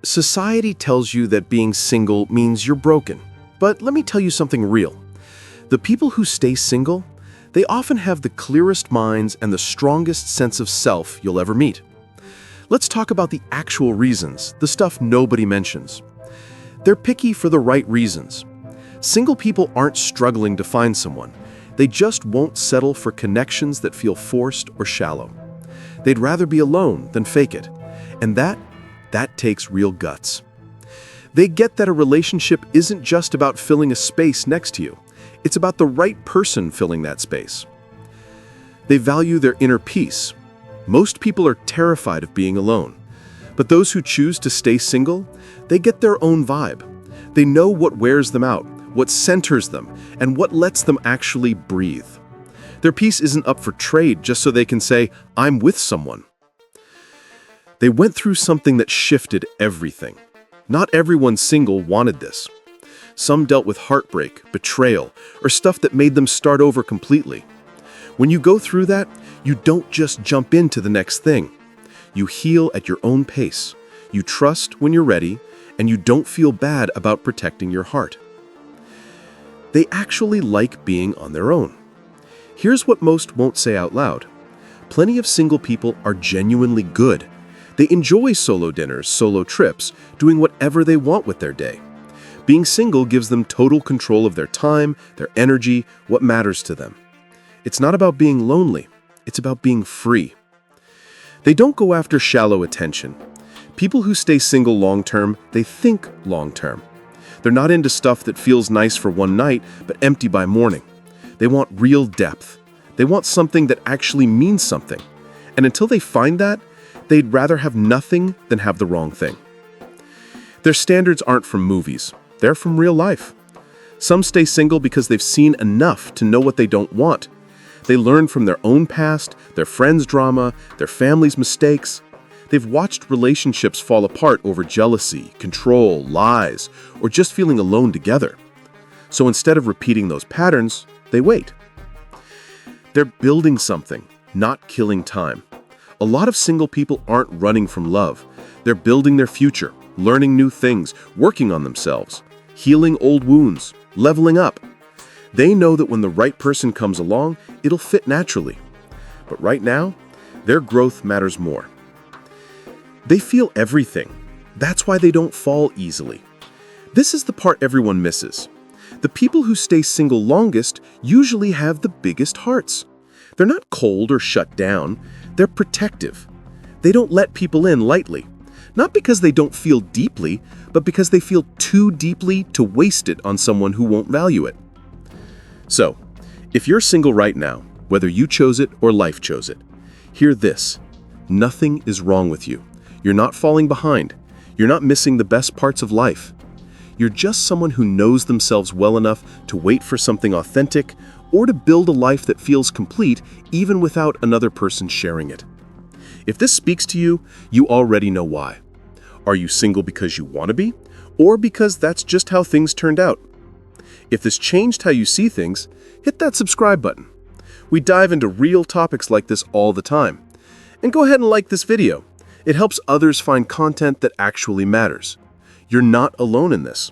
Society tells you that being single means you're broken. But let me tell you something real. The people who stay single, they often have the clearest minds and the strongest sense of self you'll ever meet. Let's talk about the actual reasons, the stuff nobody mentions. They're picky for the right reasons. Single people aren't struggling to find someone. They just won't settle for connections that feel forced or shallow. They'd rather be alone than fake it. And that takes real guts. They get that a relationship isn't just about filling a space next to you. It's about the right person filling that space. They value their inner peace. Most people are terrified of being alone. But those who choose to stay single, they get their own vibe. They know what wears them out, what centers them, and what lets them actually breathe. Their peace isn't up for trade just so they can say, "I'm with someone." They went through something that shifted everything. Not everyone single wanted this. Some dealt with heartbreak, betrayal, or stuff that made them start over completely. When you go through that, you don't just jump into the next thing. You heal at your own pace. You trust when you're ready, and you don't feel bad about protecting your heart. They actually like being on their own. Here's what most won't say out loud. Plenty of single people are genuinely good. They enjoy solo dinners, solo trips, doing whatever they want with their day. Being single gives them total control of their time, their energy, what matters to them. It's not about being lonely. It's about being free. They don't go after shallow attention. People who stay single long-term, they think long-term. They're not into stuff that feels nice for one night, but empty by morning. They want real depth. They want something that actually means something. And until they find that, they'd rather have nothing than have the wrong thing. Their standards aren't from movies. They're from real life. Some stay single because they've seen enough to know what they don't want. They learn from their own past, their friends' drama, their family's mistakes. They've watched relationships fall apart over jealousy, control, lies, or just feeling alone together. So instead of repeating those patterns, they wait. They're building something, not killing time. A lot of single people aren't running from love. They're building their future, learning new things, working on themselves, healing old wounds, leveling up. They know that when the right person comes along, it'll fit naturally. But right now, their growth matters more. They feel everything. That's why they don't fall easily. This is the part everyone misses. The people who stay single longest usually have the biggest hearts. They're not cold or shut down. They're protective. They don't let people in lightly. Not because they don't feel deeply, but because they feel too deeply to waste it on someone who won't value it. So, if you're single right now, whether you chose it or life chose it, hear this. Nothing is wrong with you. You're not falling behind. You're not missing the best parts of life. You're just someone who knows themselves well enough to wait for something authentic or to build a life that feels complete even without another person sharing it. If this speaks to you, you already know why. Are you single because you want to be, or because that's just how things turned out? If this changed how you see things, hit that subscribe button. We dive into real topics like this all the time. And go ahead and like this video. It helps others find content that actually matters. You're not alone in this.